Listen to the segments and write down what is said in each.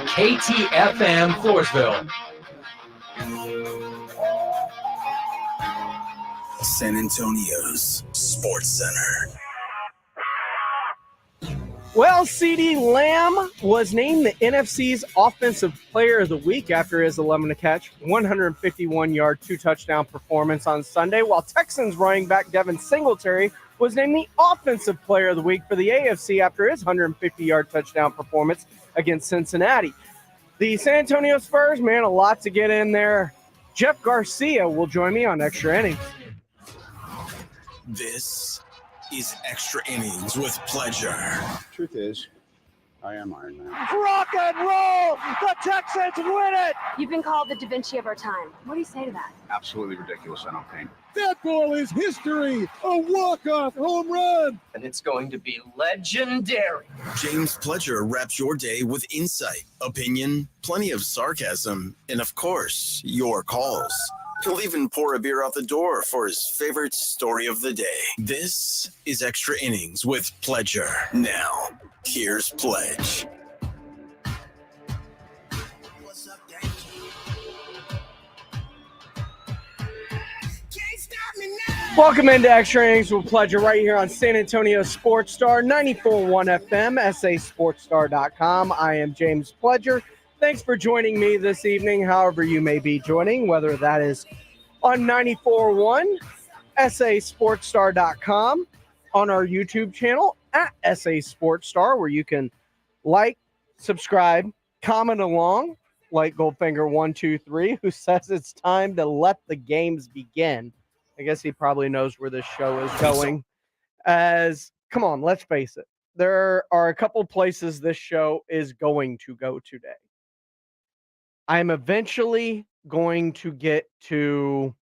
KTFM Floresville. San Antonio's Sports Center. Well, CeeDee Lamb was named the NFC's Offensive Player of the Week after his 11-catch, 151-yard, 2-touchdown performance on Sunday, while Texans running back Devin Singletary was named the Offensive Player of the Week for the AFC after his 150-yard touchdown performance against Cincinnati. The San Antonio Spurs, man, a lot to get in there. Jeff Garcia will join me on Extra Innings. This is Extra Innings with Pleasure. Truth is, I am Iron Man. Rock and roll! The Texans win it! You've been called the Da Vinci of our time. What do you say to that? Absolutely ridiculous. I don't paint. That ball is history! A walk-off home run! And it's going to be legendary. James Pledger wraps your day with insight, opinion, plenty of sarcasm, and of course, your calls. He'll even pour a beer out the door for his favorite story of the day. This is Extra Innings with Pledger. Now, here's Pledge. Welcome into Extra Innings with Pleasure right here on San Antonio Sports Star, 94.1 FM, sasportstar.com. I am James Pledger. Thanks for joining me this evening, however you may be joining, whether that is on 94.1, sasportstar.com, on our YouTube channel at sasportstar, where you can like, subscribe, comment along, like Goldfinger123, who says it's time to let the games begin. I guess he probably knows where this show is going. Come on, let's face it. There are a couple places this show is going to go today. I'm eventually going to get to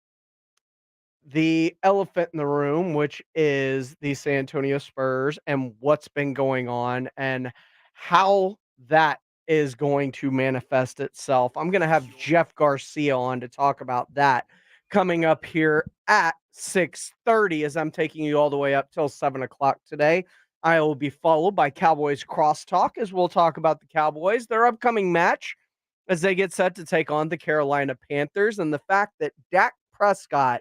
the elephant in the room, which is the San Antonio Spurs and what's been going on and how that is going to manifest itself. I'm going to have Jeff Garcia on to talk about that coming up here at 6:30 as I'm taking you all the way up till 7 o'clock today. I will be followed by Cowboys Crosstalk as we'll talk about the Cowboys, their upcoming match as they get set to take on the Carolina Panthers, and the fact that Dak Prescott,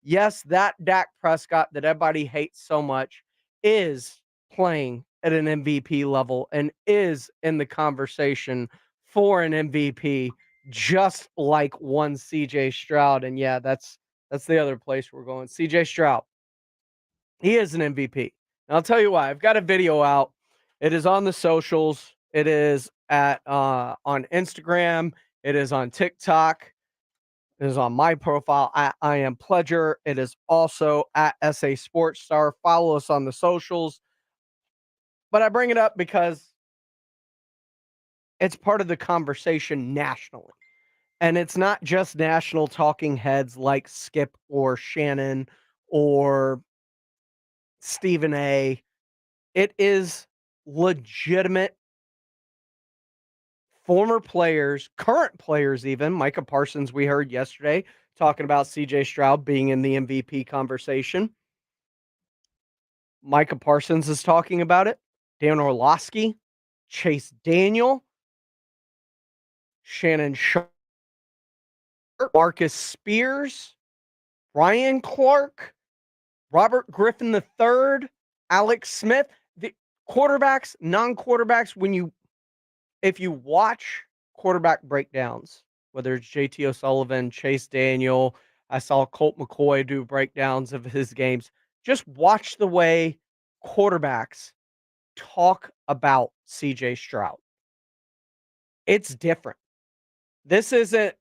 yes, that Dak Prescott that everybody hates so much, is playing at an MVP level and is in the conversation for an MVP, just like one CJ Stroud. And yeah, that's the other place we're going. CJ Stroud, he is an MVP. And I'll tell you why. I've got a video out. It is on the socials. It is on Instagram. It is on TikTok. It is on my profile at I Am Pledger. It is also at SA Sports Star. Follow us on the socials. But I bring it up because it's part of the conversation nationally. And it's not just national talking heads like Skip or Shannon or Stephen A. It is legitimate former players, current players even. Micah Parsons, we heard yesterday, talking about CJ Stroud being in the MVP conversation. Micah Parsons is talking about it. Dan Orlovsky, Chase Daniel, Shannon Sharp, Marcus Spears, Ryan Clark, Robert Griffin III, Alex Smith. The quarterbacks, non-quarterbacks, if you watch quarterback breakdowns, whether it's JT O'Sullivan, Chase Daniel, I saw Colt McCoy do breakdowns of his games. Just watch the way quarterbacks talk about CJ Stroud. It's different. This isn't,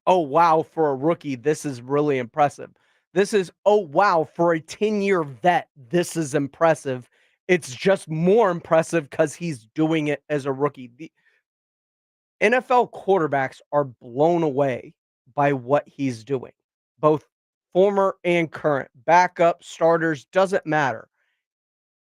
oh, wow, for a rookie, this is really impressive. This is, oh, wow, for a 10-year vet, this is impressive. It's just more impressive because he's doing it as a rookie. The NFL quarterbacks are blown away by what he's doing. Both former and current, backup, starters, doesn't matter.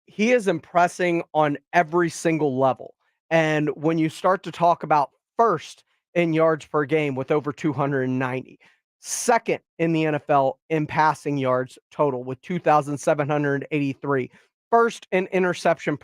He is impressing on every single level. And when you start to talk about first in yards per game with over 290, second in the NFL in passing yards total with 2,783, first in interception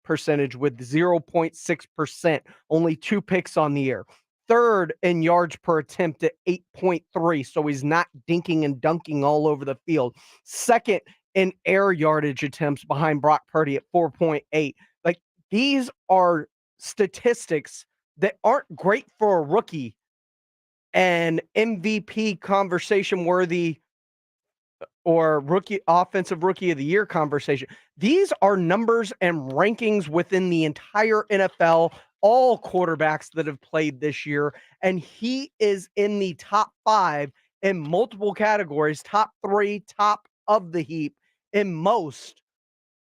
percentage with 0.6%, only 2 picks on the year. Third in yards per attempt at 8.3, so he's not dinking and dunking all over the field. Second in air yardage attempts behind Brock Purdy at 4.8. Like, these are statistics that aren't great for a rookie and MVP conversation worthy or offensive rookie of the year conversation. These are numbers and rankings within the entire NFL, all quarterbacks that have played this year. And he is in the top 5 in multiple categories, top 3, top of the heap in most,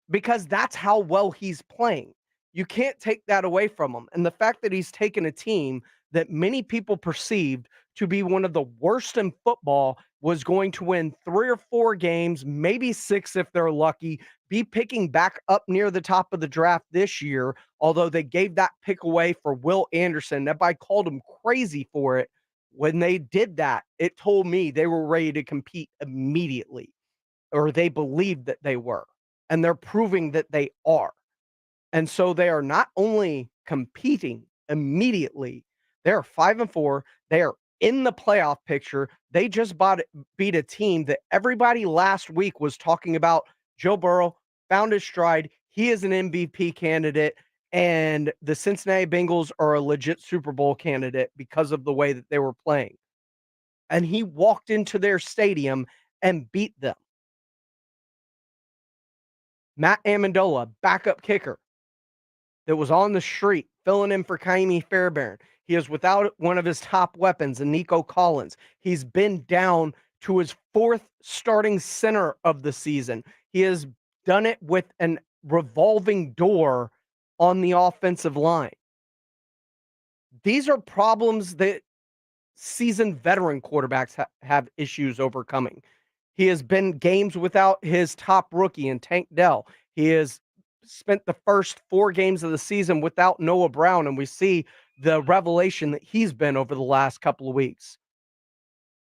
because that's how well he's playing. You can't take that away from him. And the fact that he's taken a team that many people perceived to be one of the worst in football, was going to win 3 or 4 games, maybe 6 if they're lucky, be picking back up near the top of the draft this year, although they gave that pick away for Will Anderson. Everybody called him crazy for it. When they did that, it told me they were ready to compete immediately, or they believed that they were, and they're proving that they are. And so they are not only competing immediately, they're 5-4. They are in the playoff picture. They just beat a team that everybody last week was talking about. Joe Burrow found his stride. He is an MVP candidate, and the Cincinnati Bengals are a legit Super Bowl candidate because of the way that they were playing. And he walked into their stadium and beat them. Matt Amendola, backup kicker, that was on the street filling in for Kaimi Fairbairn. He is without one of his top weapons, and Nico Collins. He's been down to his 4th starting center of the season. He has done it with an revolving door on the offensive line. These are problems that seasoned veteran quarterbacks have issues overcoming. He has been games without his top rookie in Tank Dell. He has spent the first 4 games of the season without Noah Brown, and we see the revelation that he's been over the last couple of weeks.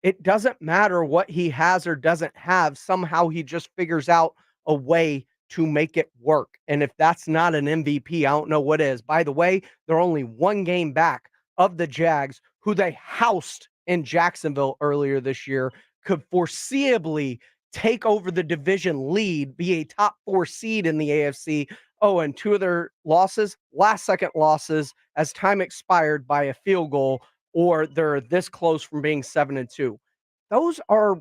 It doesn't matter what he has or doesn't have. Somehow he just figures out a way to make it work. And if that's not an MVP, I don't know what is. By the way, they're only 1 game back of the Jags, who they housed in Jacksonville earlier this year, could foreseeably take over the division lead, be a top 4 seed in the AFC. Oh, and 2 of their losses, last-second losses, as time expired by a field goal, or they're this close from being 7-2. Those are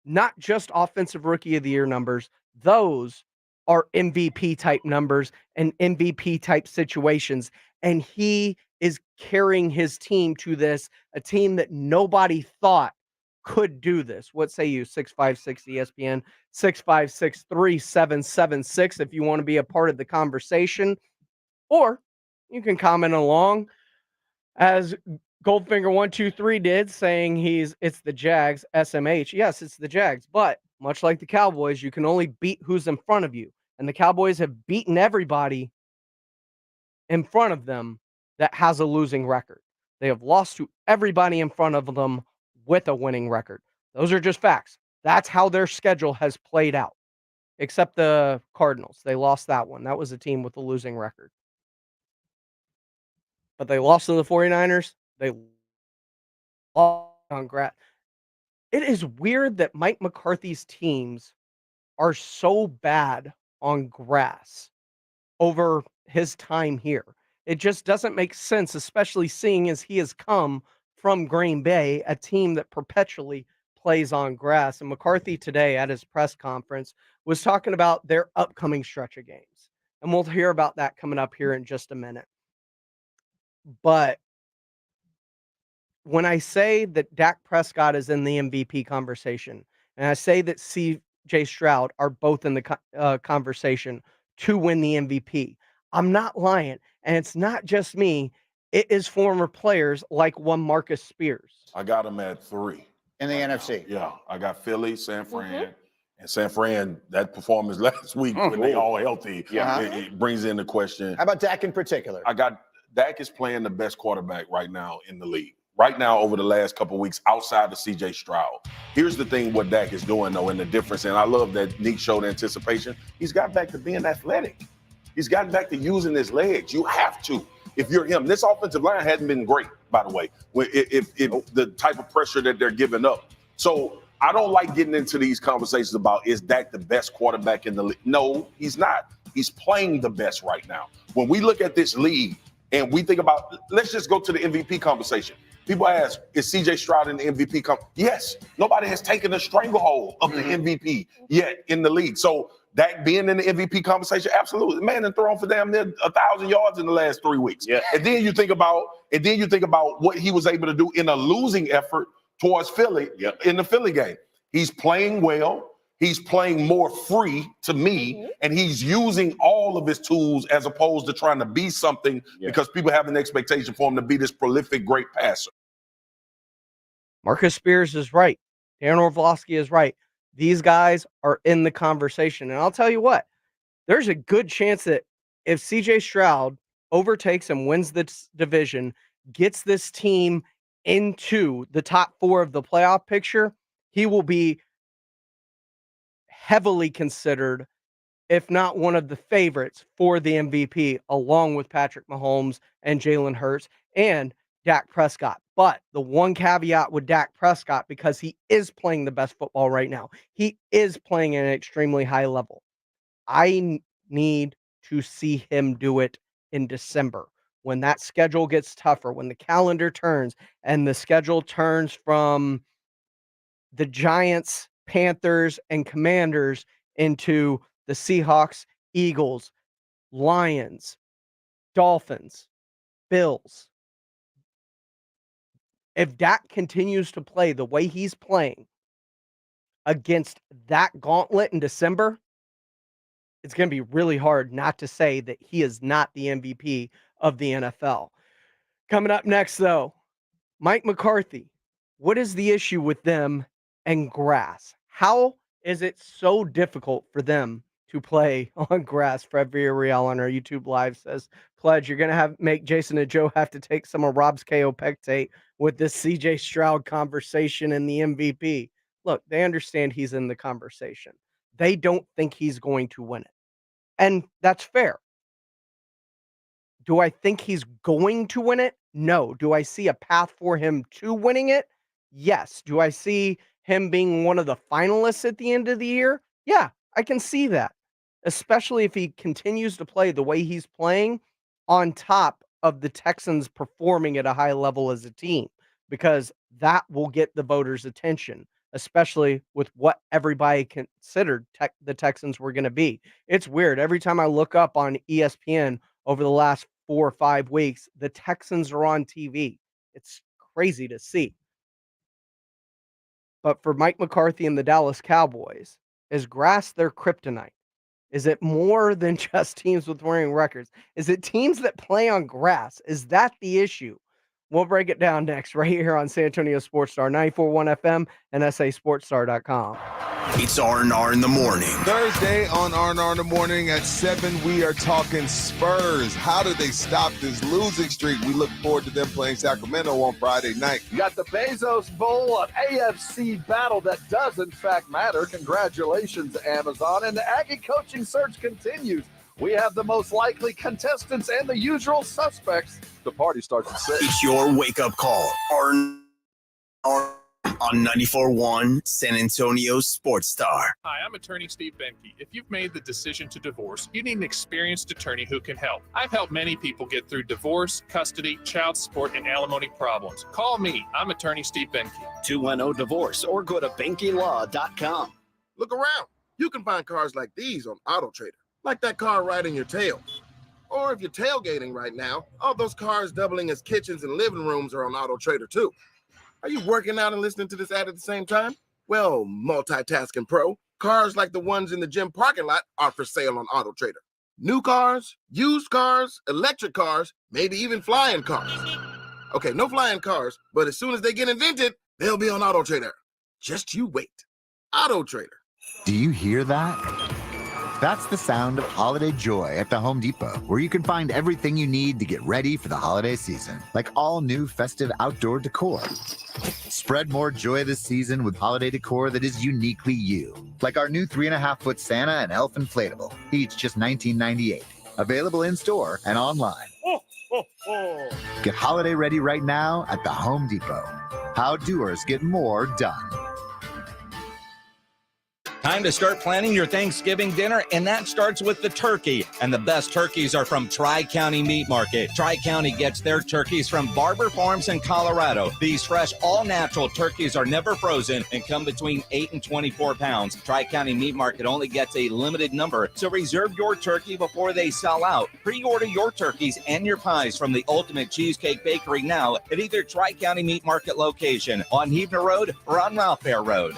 not just offensive rookie of the year numbers. Those are MVP-type numbers and MVP-type situations. And he is carrying his team to this, a team that nobody thought could do this. What say you? 656 ESPN, 656-3776 if you want to be a part of the conversation. Or you can comment along as Goldfinger123 did, saying it's the Jags, SMH. Yes, it's the Jags, but much like the Cowboys, you can only beat who's in front of you. And the Cowboys have beaten everybody in front of them that has a losing record. They have lost to everybody in front of them with a winning record. Those are just facts. That's how their schedule has played out, except the Cardinals. They lost that one. That was a team with a losing record. But they lost to the 49ers. They lost on grass. It is weird that Mike McCarthy's teams are so bad on grass over his time here. It just doesn't make sense, especially seeing as he has come from Green Bay, a team that perpetually plays on grass. And McCarthy today at his press conference was talking about their upcoming stretch of games. And we'll hear about that coming up here in just a minute. But when I say that Dak Prescott is in the MVP conversation, and I say that C.J. Stroud are both in the conversation to win the MVP, I'm not lying. And it's not just me. It is former players like one Marcus Spears. I got him at 3. In the NFC. Yeah, I got Philly, San Fran. And San Fran, that performance last week when they all healthy, it brings in the question. How about Dak in particular? I got Dak is playing the best quarterback right now in the league. Right now, over the last couple of weeks, outside of C.J. Stroud. Here's the thing what Dak is doing, though, and the difference, and I love that Nick showed anticipation. He's got back to being athletic. He's gotten back to using his legs. You have to. If you're him, this offensive line hasn't been great, by the way, if the type of pressure that they're giving up. So I don't like getting into these conversations about, is Dak the best quarterback in the league? No, he's not. He's playing the best right now. When we look at this league and we think about, let's just go to the MVP conversation. People ask, is C.J. Stroud in the MVP? Yes. Nobody has taken a stranglehold of the MVP yet in the league. So Dak being in the MVP conversation, absolutely. Man, and thrown for damn near 1,000 yards in the last 3 weeks. Yeah. And then you think about what he was able to do in a losing effort towards Philly in the Philly game. He's playing well. He's playing more free to me, and he's using all of his tools as opposed to trying to be something because people have an expectation for him to be this prolific, great passer. Marcus Spears is right. Dan Orlovsky is right. These guys are in the conversation. And I'll tell you what, there's a good chance that if CJ Stroud overtakes and wins this division, gets this team into the top 4 of the playoff picture, he will be heavily considered, if not one of the favorites for the MVP, along with Patrick Mahomes and Jalen Hurts and Dak Prescott. But the one caveat with Dak Prescott, because he is playing the best football right now, he is playing at an extremely high level. I need to see him do it in December when that schedule gets tougher, when the calendar turns and the schedule turns from the Giants, Panthers, and Commanders into the Seahawks, Eagles, Lions, Dolphins, Bills. If Dak continues to play the way he's playing against that gauntlet in December, it's going to be really hard not to say that he is not the MVP of the NFL. Coming up next, though, Mike McCarthy. What is the issue with them and grass? How is it so difficult for them to play on grass? Fred Villarreal on our YouTube Live says, Pledge, you're going to make Jason and Joe have to take some of Rob's KO Pectate with this CJ Stroud conversation and the MVP. Look, they understand he's in the conversation. They don't think he's going to win it. And that's fair. Do I think he's going to win it? No. Do I see a path for him to winning it? Yes. Do I see him being one of the finalists at the end of the year? Yeah, I can see that. Especially if he continues to play the way he's playing on top of the Texans performing at a high level as a team, because that will get the voters' attention, especially with what everybody considered the Texans were going to be. It's weird. Every time I look up on ESPN over the last 4 or 5 weeks, the Texans are on TV. It's crazy to see. But for Mike McCarthy and the Dallas Cowboys, is grass their kryptonite? Is it more than just teams with winning records? Is it teams that play on grass? Is that the issue? We'll break it down next right here on San Antonio Sports Star 94.1 FM and SASportsStar.com. It's R&R in the morning. Thursday on R&R in the morning at 7, we are talking Spurs. How do they stop this losing streak? We look forward to them playing Sacramento on Friday night. You got the Bezos Bowl, an AFC battle that does in fact matter. Congratulations, Amazon. And the Aggie coaching search continues. We have the most likely contestants and the usual suspects. The party starts at 6. It's your wake-up call. R&R on 94.1 San Antonio Sports Star. Hi, I'm attorney Steve Benke. If you've made the decision to divorce, you need an experienced attorney who can help. I've helped many people get through divorce, custody, child support, and alimony problems. Call me. I'm attorney Steve Benke. 210-DIVORCE or go to BenkeLaw.com. Look around. You can find cars like these on AutoTrader, like that car riding your tail. Or if you're tailgating right now, all those cars doubling as kitchens and living rooms are on AutoTrader too. Are you working out and listening to this ad at the same time? Well, multitasking pro, cars like the ones in the gym parking lot are for sale on AutoTrader. New cars, used cars, electric cars, maybe even flying cars. Okay, no flying cars, but as soon as they get invented, they'll be on AutoTrader. Just you wait. AutoTrader. Do you hear that? That's the sound of holiday joy at the Home Depot, where you can find everything you need to get ready for the holiday season, like all new festive outdoor decor. Spread more joy this season with holiday decor that is uniquely you, like our new 3.5-foot Santa and Elf inflatable, each just $19.98. Available in-store and online. Get holiday ready right now at the Home Depot. How doers get more done. Time to start planning your Thanksgiving dinner, and that starts with the turkey. And the best turkeys are from Tri-County Meat Market. Tri-County gets their turkeys from Barber Farms in Colorado. These fresh, all-natural turkeys are never frozen and come between 8 and 24 pounds. Tri-County Meat Market only gets a limited number, so reserve your turkey before they sell out. Pre-order your turkeys and your pies from the Ultimate Cheesecake Bakery now at either Tri-County Meat Market location on Heavener Road or on Ralph Fair Road.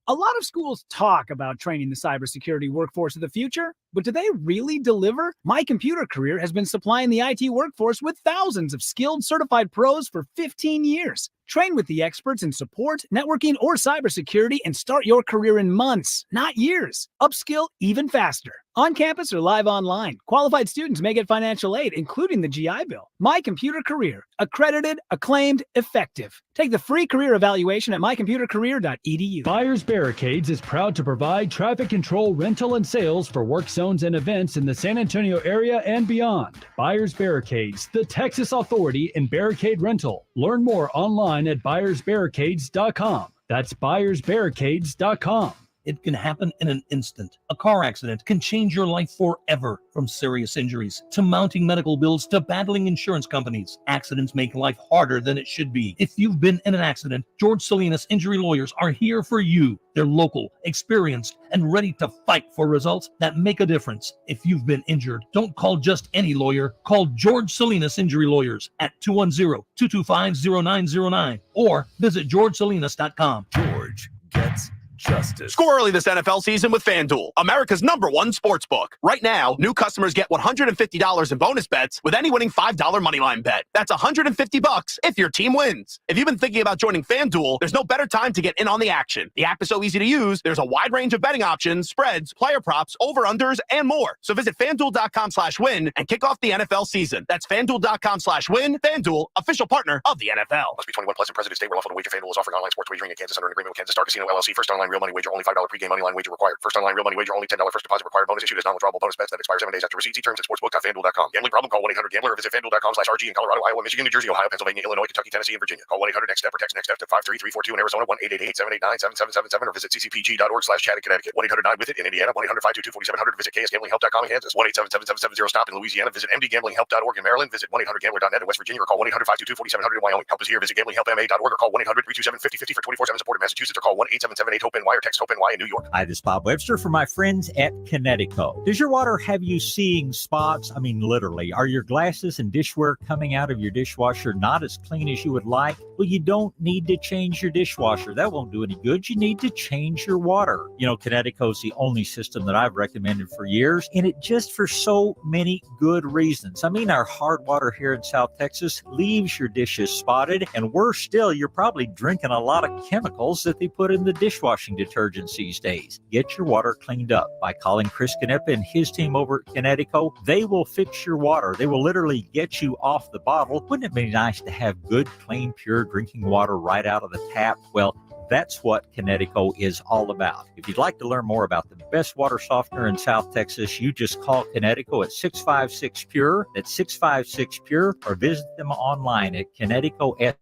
A lot of schools talk about training the cybersecurity workforce of the future, but do they really deliver? My Computer Career has been supplying the IT workforce with thousands of skilled, certified pros for 15 years. Train with the experts in support, networking, or cybersecurity and start your career in months, not years. Upskill even faster. On campus or live online, qualified students may get financial aid, including the GI Bill. My Computer Career. Accredited, acclaimed, effective. Take the free career evaluation at mycomputercareer.edu. Buyers Barricades is proud to provide traffic control, rental, and sales for work zones and events in the San Antonio area and beyond. Buyers Barricades, the Texas authority in barricade rental. Learn more online at buyersbarricades.com. That's buyersbarricades.com. It can happen in an instant. A car accident can change your life forever, from serious injuries to mounting medical bills to battling insurance companies. Accidents make life harder than it should be. If you've been in an accident, George Salinas Injury Lawyers are here for you. They're local, experienced, and ready to fight for results that make a difference. If you've been injured, don't call just any lawyer. Call George Salinas Injury Lawyers at 210-225-0909 or visit georgesalinas.com. George gets justice. Score early this NFL season with FanDuel, America's #1 sportsbook. Right now, new customers get $150 in bonus bets with any winning $5 moneyline bet. That's $150 if your team wins. If you've been thinking about joining FanDuel, there's no better time to get in on the action. The app is so easy to use. There's a wide range of betting options, spreads, player props, over-unders, and more. So visit FanDuel.com/win and kick off the NFL season. That's FanDuel.com/win. FanDuel, official partner of the NFL. Must be 21 plus in President State where lawful to wager. FanDuel is offering online sports wagering in Kansas under an agreement with Kansas Star Casino LLC. First online real money wager, only $5 pregame money line wager required. First online real money wager, only $10 first deposit required. Bonus issued as non-withdrawable bonus bets that expire 7 days after receipt. See terms at sportsbook.fanduel.com. Gambling problem? Call 1-800-GAMBLER or visit fanduel.com/RG in Colorado, Iowa, Michigan, New Jersey, Ohio, Pennsylvania, Illinois, Kentucky, Tennessee, and Virginia. Call 1-800-NEXT-STEP or text NEXT-STEP to 53342 in Arizona, 1-888-789-7777 or visit ccpg.org/chat in Connecticut. 1-800-9-WITH-IT in Indiana, 1-800-522-4700. Visit KSGamblingHelp.com in Kansas. 1-877-770-STOP in Louisiana. Visit mdgamblinghelp.org in Maryland. Visit 1-800-GAMBLER.net in West Virginia or call 1-800-522-4700 in Wyoming. Help is here. Visit gamblinghelpma.org or call 1-800-327-5050 for 24/7 support in Massachusetts or call 1-877-8-HOPE-NY or text HOPE-NY in New York. Hi, this is Bob Webster from my friends at Connecticut. Does your water have you seeing spots? I mean, literally. Are your glasses and dishware coming out of your dishwasher not as clean as you would like? Well, you don't need to change your dishwasher. That won't do any good. You need to change your water. You know, Connecticut's the only system that I've recommended for years, and it just for so many good reasons. I mean, our hard water here in South Texas leaves your dishes spotted, and worse still, you're probably drinking a lot of chemicals that they put in the dishwashing detergents these days. Get your water cleaned up by calling Chris Canepa and his team over at Connecticut. They will fix your water. They will literally get you off the bottle. Wouldn't it be nice to have good, clean, pure drinking water right out of the tap? Well, that's what Connecticut is all about. If you'd like to learn more about the best water softener in South Texas, you just call Connecticut at 656-PURE. That's 656-PURE, or visit them online at Connecticut.com.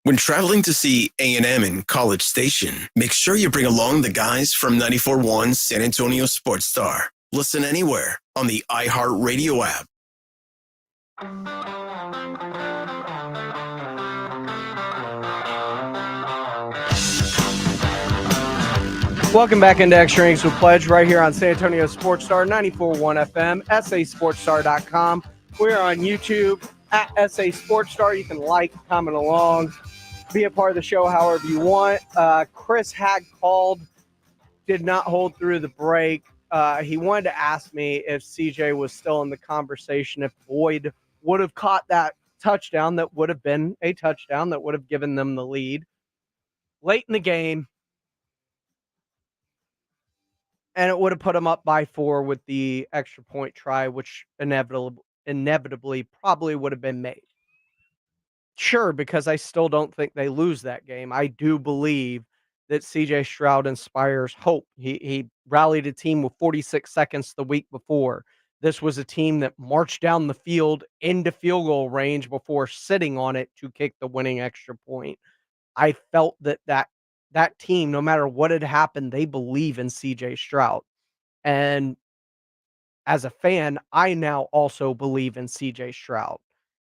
When traveling to see A&M in College Station, make sure you bring along the guys from 94.1 San Antonio Sports Star. Listen anywhere on the iHeartRadio app. Welcome back into Extra Innings with Pledge right here on San Antonio Sports Star, 94.1 FM, sasportstar.com. We're on YouTube at SA Sports Star. You can like, comment along, be a part of the show however you want. Chris had called, did not hold through the break. He wanted to ask me if CJ was still in the conversation, if Boyd would have caught that touchdown that would have been a touchdown that would have given them the lead late in the game. And it would have put them up by 4 with the extra point try, which inevitably probably would have been made. Sure, because I still don't think they lose that game. I do believe that CJ Stroud inspires hope. He rallied a team with 46 seconds the week before. This was a team that marched down the field into field goal range before sitting on it to kick the winning extra point. I felt that team, no matter what had happened, they believe in CJ Stroud. And as a fan, I now also believe in CJ Stroud.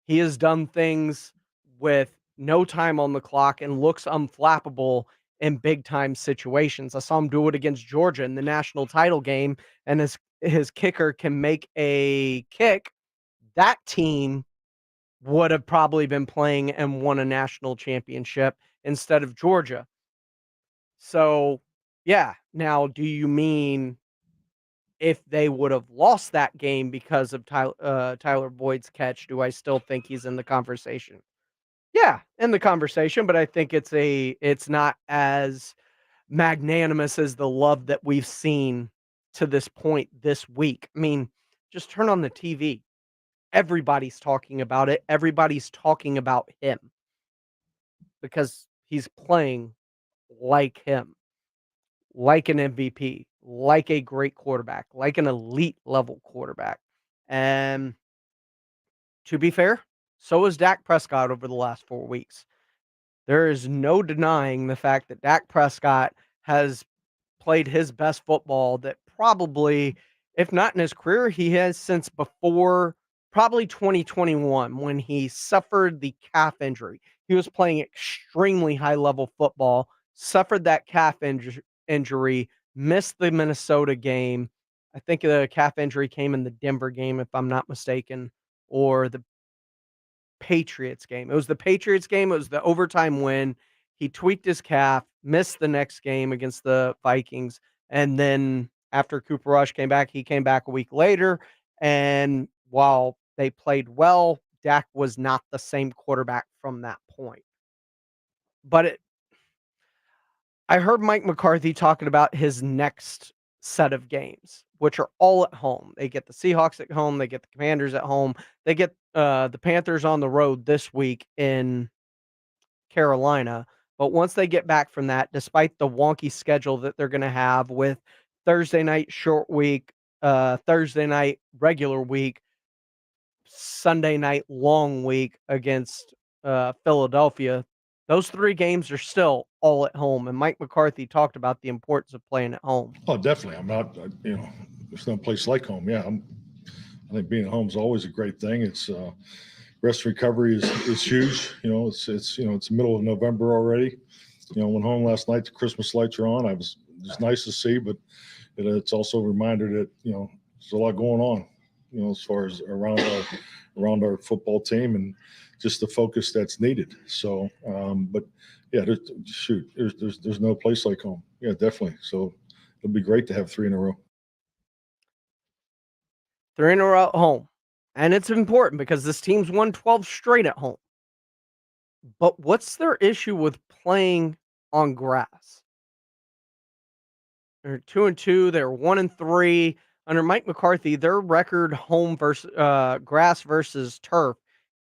He has done things with no time on the clock and looks unflappable in big time situations. I saw him do it against Georgia in the national title game, and his kicker can make a kick. That team would have probably been playing and won a national championship instead of Georgia. So, yeah. Now, do you mean if they would have lost that game because of Tyler Boyd's catch, do I still think he's in the conversation? Yeah, in the conversation, but I think it's not as magnanimous as the love that we've seen to this point this week. I mean, just turn on the TV. Everybody's talking about it. Everybody's talking about him because he's playing like him, like an MVP, like a great quarterback, like an elite level quarterback. And to be fair, so is Dak Prescott over the last 4 weeks. There is no denying the fact that Dak Prescott has played his best football that probably, if not in his career, he has since before probably 2021 when he suffered the calf injury. He was playing extremely high level football, suffered that calf injury, missed the Minnesota game. I think the calf injury came in the Denver game, if I'm not mistaken, or the Patriots game. It was the Patriots game. It was the overtime win. He tweaked his calf, missed the next game against the Vikings. And then after Cooper Rush came back, he came back a week later. And while they played well, Dak was not the same quarterback from that point. But I heard Mike McCarthy talking about his next set of games, which are all at home. They get the Seahawks at home. They get the Commanders at home. They get the Panthers on the road this week in Carolina. But once they get back from that, despite the wonky schedule that they're going to have with Thursday night short week, Thursday night regular week, Sunday night long week against Philadelphia, those 3 games are still all at home. And Mike McCarthy talked about the importance of playing at home. Oh, definitely. I'm not, there's no place like home. Yeah. I think being at home is always a great thing. It's rest recovery is huge. It's the middle of November already. Went home last night, the Christmas lights are on. It's nice to see, but it's also a reminder that, there's a lot going on, as far as around our football team and just the focus that's needed. So, but yeah, there's no place like home. Yeah, definitely. So it'll be great to have 3 in a row. 3 in a row at home. And it's important because this team's won 12 straight at home. But what's their issue with playing on grass? They're 2-2. They're 1-3. Under Mike McCarthy, their record home versus grass versus turf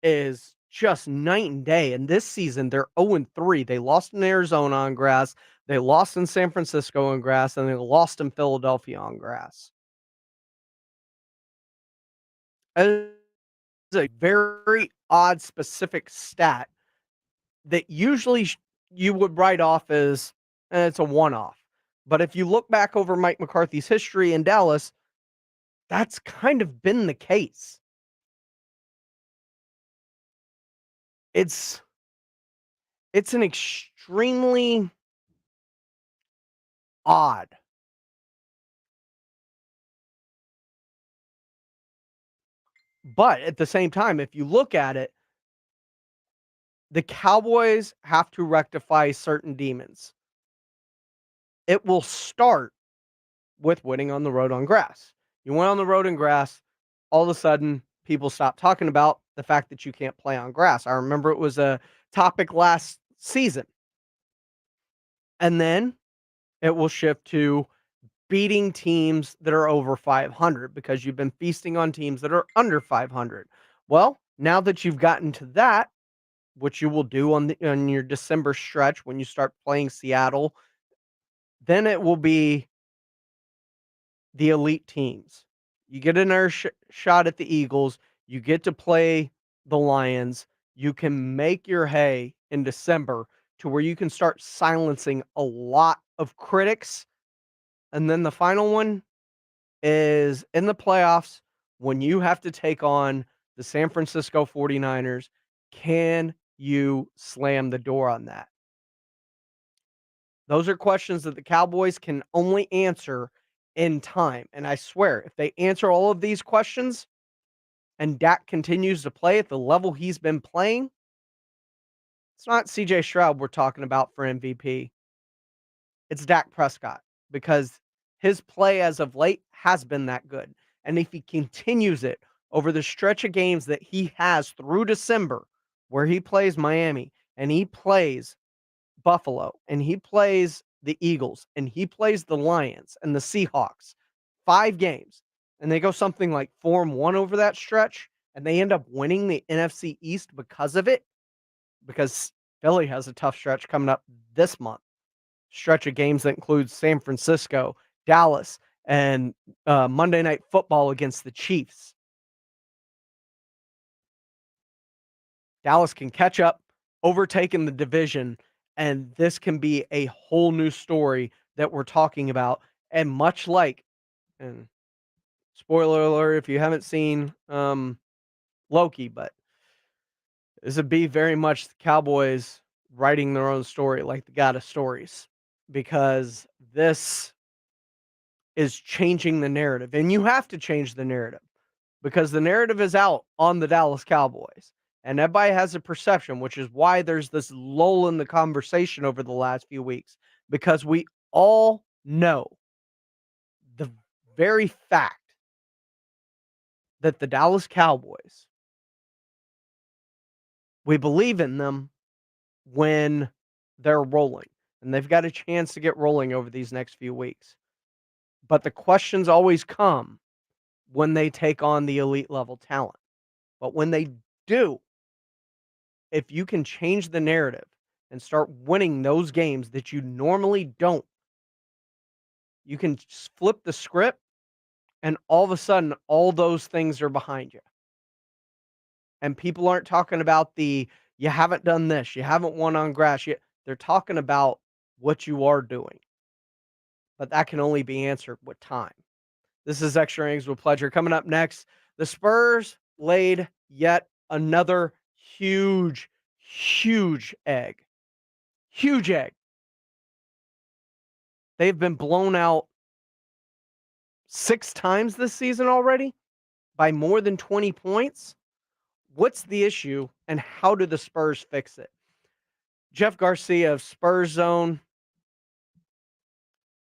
is just night and day. And this season, they're 0-3. They lost in Arizona on grass. They lost in San Francisco on grass. And they lost in Philadelphia on grass. It's a very odd, specific stat that usually you would write off as it's a one-off. But if you look back over Mike McCarthy's history in Dallas, that's kind of been the case. It's an extremely odd but at the same time, if you look at it, the Cowboys have to rectify certain demons. It will start with winning on the road on grass. You went on the road in grass, all of a sudden, people stop talking about the fact that you can't play on grass. I remember it was a topic last season. And then it will shift to beating teams that are over 500 because you've been feasting on teams that are under 500. Well, now that you've gotten to that, which you will do on your December stretch when you start playing Seattle Then it will be the elite teams. You get another shot at the Eagles. You get to play the Lions. You can make your hay in December to where you can start silencing a lot of critics. And then the final one is in the playoffs when you have to take on the San Francisco 49ers. Can you slam the door on that? Those are questions that the Cowboys can only answer in time. And I swear, if they answer all of these questions and Dak continues to play at the level he's been playing, it's not CJ Stroud we're talking about for MVP. It's Dak Prescott, because his play as of late has been that good. And if he continues it over the stretch of games that he has through December, where he plays Miami and he plays Buffalo and he plays the Eagles and he plays the Lions and the Seahawks, 5 games, and they go something like 4-1 over that stretch, and they end up winning the NFC East because of it, because Philly has a tough stretch coming up this month. Stretch of games that includes San Francisco, Dallas, and Monday Night Football against the Chiefs. Dallas can catch up, overtake in the division, and this can be a whole new story that we're talking about. And much like, and spoiler alert if you haven't seen Loki, but this would be very much the Cowboys writing their own story like the God of Stories, because this is changing the narrative. And you have to change the narrative because the narrative is out on the Dallas Cowboys. And everybody has a perception, which is why there's this lull in the conversation over the last few weeks, because we all know the very fact that the Dallas Cowboys, we believe in them when they're rolling, and they've got a chance to get rolling over these next few weeks. But the questions always come when they take on the elite level talent. But when they do, if you can change the narrative and start winning those games that you normally don't, you can flip the script, and all of a sudden, all those things are behind you. And people aren't talking about you haven't done this, you haven't won on grass yet. They're talking about what you are doing. But that can only be answered with time. This is Extra Innings with Pleasure. Coming up next, the Spurs laid yet another huge egg. Huge egg. They've been blown out 6 times this season already by more than 20 points. What's the issue, and how do the Spurs fix it? Jeff Garcia of Spurs Zone,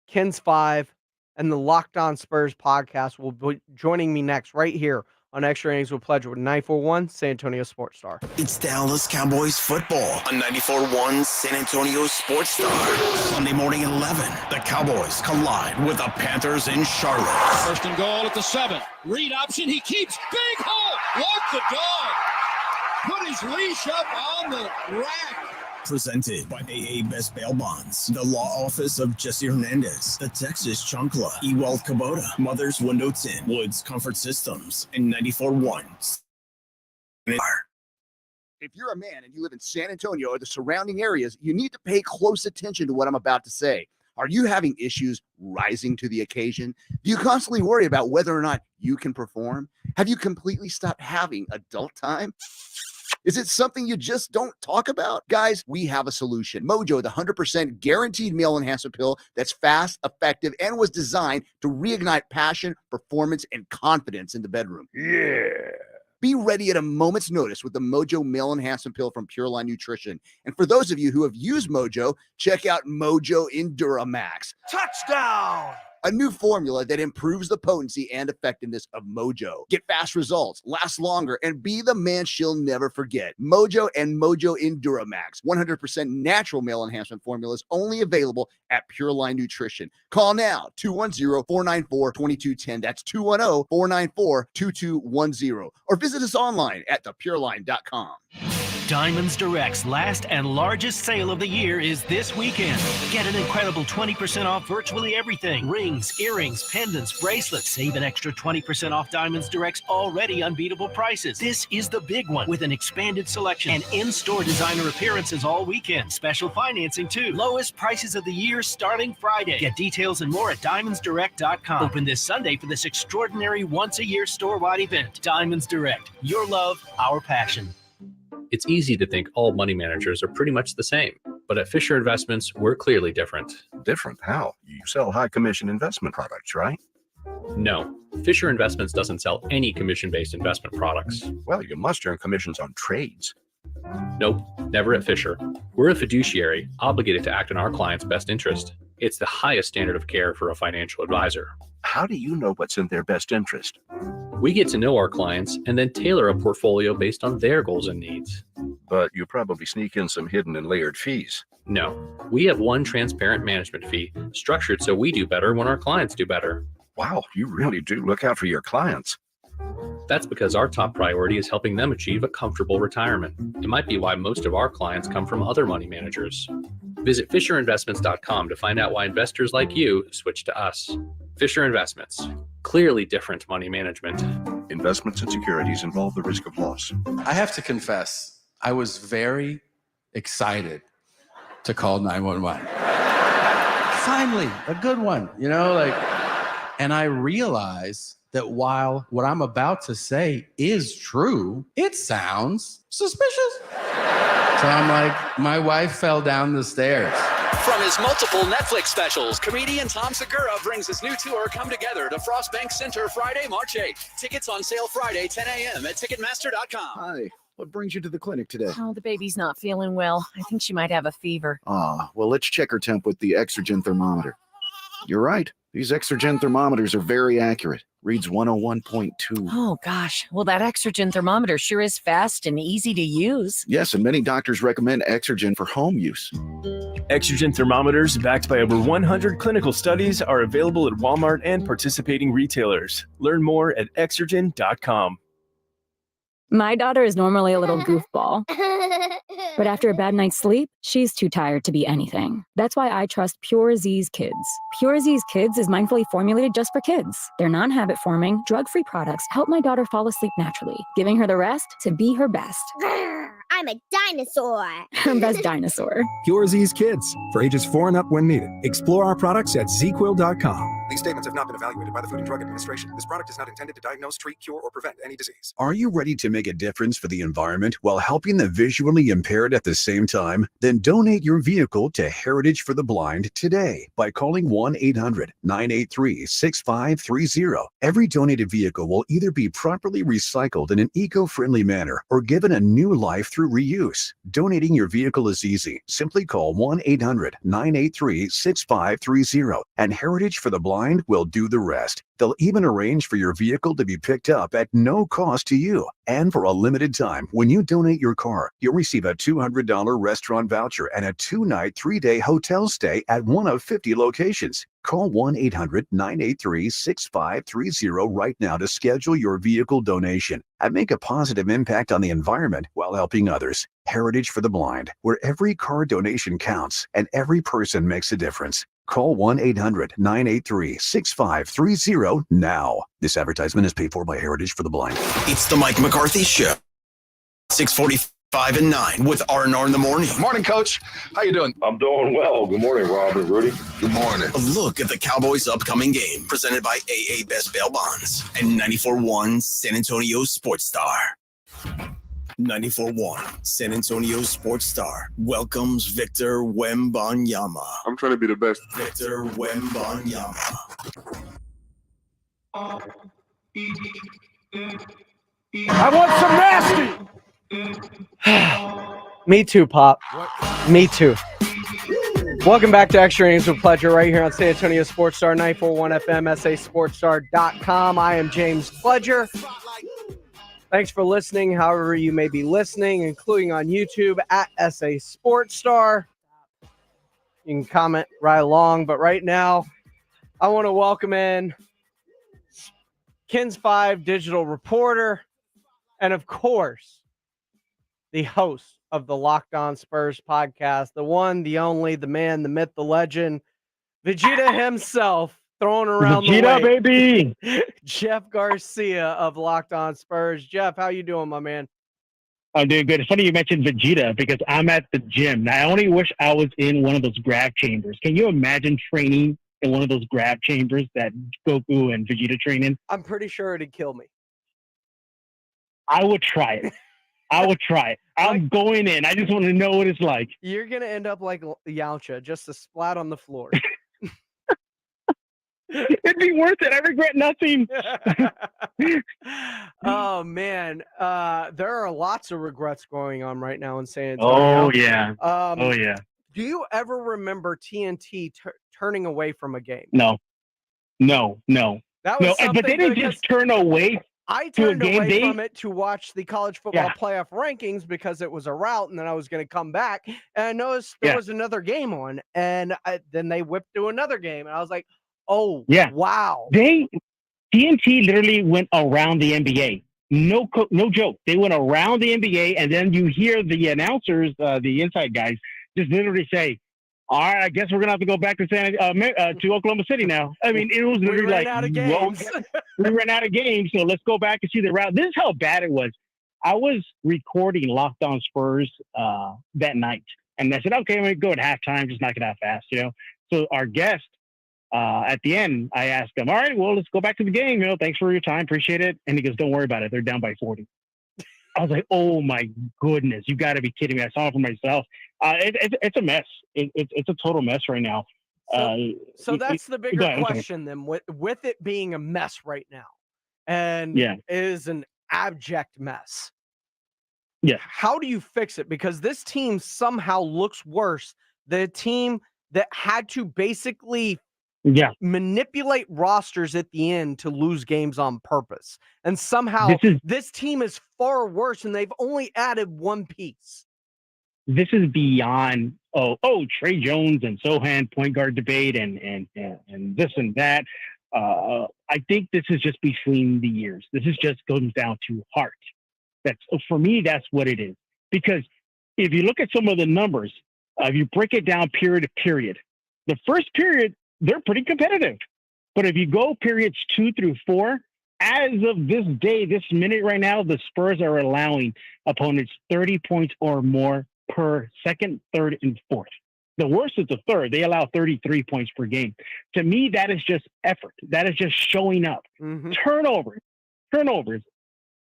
Ken's 5, and the Locked On Spurs podcast will be joining me next right here on Extra Innings with Pleasure with 94.1 San Antonio Sports Star. It's Dallas Cowboys football on 94.1 San Antonio Sports Star. Sunday morning at 11, the Cowboys collide with the Panthers in Charlotte. First and goal at the 7. Read option, he keeps. Big hole! Walk the dog! Put his leash up on the rack. Presented by AA Best Bail Bonds, the Law Office of Jesse Hernandez, the Texas Chancla, Ewald Kubota, Mother's Window Tint, Woods Comfort Systems, and 94.1. If you're a man and you live in San Antonio or the surrounding areas, you need to pay close attention to what I'm about to say. Are you having issues rising to the occasion? Do you constantly worry about whether or not you can perform? Have you completely stopped having adult time? Is it something you just don't talk about? Guys, we have a solution. Mojo, the 100% guaranteed male enhancement pill that's fast, effective, and was designed to reignite passion, performance, and confidence in the bedroom. Yeah. Be ready at a moment's notice with the Mojo Male Enhancement Pill from Pure Line Nutrition. And for those of you who have used Mojo, check out Mojo Enduramax. Touchdown! A new formula that improves the potency and effectiveness of Mojo. Get fast results, last longer, and be the man she'll never forget. Mojo and Mojo Enduramax. 100% natural male enhancement formulas only available at Pure Line Nutrition. Call now, 210-494-2210. That's 210-494-2210. Or visit us online at thepureline.com. Diamonds Direct's last and largest sale of the year is this weekend. Get an incredible 20% off virtually everything. Rings, earrings, pendants, bracelets. Save an extra 20% off Diamonds Direct's already unbeatable prices. This is the big one with an expanded selection and in-store designer appearances all weekend. Special financing too. Lowest prices of the year starting Friday. Get details and more at diamondsdirect.com. Open this Sunday for this extraordinary once-a-year store-wide event. Diamonds Direct. Your love, our passion. It's easy to think all money managers are pretty much the same, but at Fisher Investments, we're clearly different. Different? How? You sell high commission investment products, right? No, Fisher Investments doesn't sell any commission-based investment products. Well, you must earn commissions on trades. Nope, never at Fisher. We're a fiduciary, obligated to act in our client's best interest. It's the highest standard of care for a financial advisor. How do you know what's in their best interest? We get to know our clients and then tailor a portfolio based on their goals and needs. But you probably sneak in some hidden and layered fees. No, we have one transparent management fee, structured so we do better when our clients do better. Wow, you really do look out for your clients. That's because our top priority is helping them achieve a comfortable retirement. It might be why most of our clients come from other money managers. Visit FisherInvestments.com to find out why investors like you switch to us. Fisher Investments. Clearly different money management. Investments and securities involve the risk of loss. I have to confess, I was very excited to call 911. Finally, a good one, and I realized that while what I'm about to say is true, it sounds suspicious. So I'm like, my wife fell down the stairs. From his multiple Netflix specials, comedian Tom Segura brings his new tour, Come Together, to Frost Bank Center Friday, March 8th. Tickets on sale Friday, 10 a.m. at Ticketmaster.com. Hi. What brings you to the clinic today? Oh, the baby's not feeling well. I think she might have a fever. Well, let's check her temp with the Exergen thermometer. You're right. These Exergen thermometers are very accurate. Reads 101.2. Oh, gosh. Well, that Exergen thermometer sure is fast and easy to use. Yes, and many doctors recommend Exergen for home use. Exergen thermometers, backed by over 100 clinical studies, are available at Walmart and participating retailers. Learn more at Exergen.com. My daughter is normally a little goofball, but after a bad night's sleep, she's too tired to be anything. That's why I trust Pure Z's Kids. Pure Z's Kids is mindfully formulated just for kids. Their non-habit forming, drug-free products help my daughter fall asleep naturally, giving her the rest to be her best. I'm a dinosaur. Her best dinosaur. Pure Z's Kids, for ages 4 and up when needed. Explore our products at zquill.com. These statements have not been evaluated by the Food and Drug Administration. This product is not intended to diagnose, treat, cure, or prevent any disease. Are you ready to make a difference for the environment while helping the visually impaired at the same time? Then donate your vehicle to Heritage for the Blind today by calling 1-800-983-6530. Every donated vehicle will either be properly recycled in an eco-friendly manner or given a new life through reuse. Donating your vehicle is easy. Simply call 1-800-983-6530 and Heritage for the Blind will do the rest. They'll even arrange for your vehicle to be picked up at no cost to you. And for a limited time, when you donate your car, you'll receive a $200 restaurant voucher and a 2-night, 3-day hotel stay at one of 50 locations. Call 1-800-983-6530 right now to schedule your vehicle donation and make a positive impact on the environment while helping others. Heritage for the Blind, where every car donation counts and every person makes a difference. Call 1-800-983-6530 now. This advertisement is paid for by Heritage for the Blind. It's the Mike McCarthy Show. 6:45 and 9 with R&R in the morning. Morning, Coach. How you doing? I'm doing well. Good morning, Rob and Rudy. Good morning. A look at the Cowboys' upcoming game, presented by AA Best Bail Bonds and 94.1 San Antonio Sports Star. 94.1 San Antonio Sports Star welcomes Victor Wembanyama. I'm trying to be the best. Victor Wembanyama. I want some nasty. Me too, Pop. Me too. Welcome back to Extra Innings with Pleasure right here on San Antonio Sports Star, 94.1 FM, sasportstar.com. I am James Pledger. Thanks for listening, however you may be listening, including on YouTube at SA Sports Star. You can comment right along, but right now, I want to welcome in Kins 5 digital reporter, and of course, the host of the Locked On Spurs podcast, the one, the only, the man, the myth, the legend, Vegeta himself, throwing around Vegeta, the weight. baby. Jeff Garcia of Locked On Spurs. Jeff, how you doing, my man? I'm doing good. It's funny you mentioned Vegeta because I'm at the gym. I only wish I was in one of those grab chambers. Can you imagine training in one of those grab chambers that Goku and Vegeta train in? I'm pretty sure it'd kill me. I would try it. I'm going in. I just want to know what it's like. You're going to end up like Yamcha, just a splat on the floor. It'd be worth it. I regret nothing. Oh, man. There are lots of regrets going on right now in San Antonio. Oh, yeah. Oh, yeah. Do you ever remember TNT turning away from a game? No. That was but they didn't just turn away. I turned away from it to watch the college football playoff rankings because it was a route, and then I was going to come back, and I noticed there was another game on, and then they whipped to another game, and I was like, oh, wow. TNT literally went around the NBA. No joke. They went around the NBA, and then you hear the announcers, the inside guys, just literally say, all right, I guess we're gonna have to go back to to Oklahoma City now. I mean, it was literally we ran out of games. We ran out of games, so let's go back and see the route. This is how bad it was. I was recording Locked On Spurs that night, and I said, okay, I'm gonna go at halftime, just knock it out fast, So our guest at the end, I asked him, all right, well, let's go back to the game. Thanks for your time, appreciate it. And he goes, don't worry about it. They're down by 40. I was like, oh my goodness, you got to be kidding me. I saw it for myself. It's a mess. It's a total mess right now. So that's the bigger question then, with it being a mess right now, and it is an abject mess. Yeah. How do you fix it? Because this team somehow looks worse. The team that had to basically manipulate rosters at the end to lose games on purpose. And somehow this team is far worse, and they've only added one piece. This is beyond Trey Jones and Sohan point guard debate and this and that. I think this is just between the years. This is just goes down to heart. For me, that's what it is. Because if you look at some of the numbers, if you break it down period to period, the first period, they're pretty competitive. But if you go periods 2 through 4, as of this day, this minute right now, the Spurs are allowing opponents 30 points or more per second, third, and fourth. The worst is the third. They allow 33 points per game. To me, that is just effort. That is just showing up. Mm-hmm. Turnovers.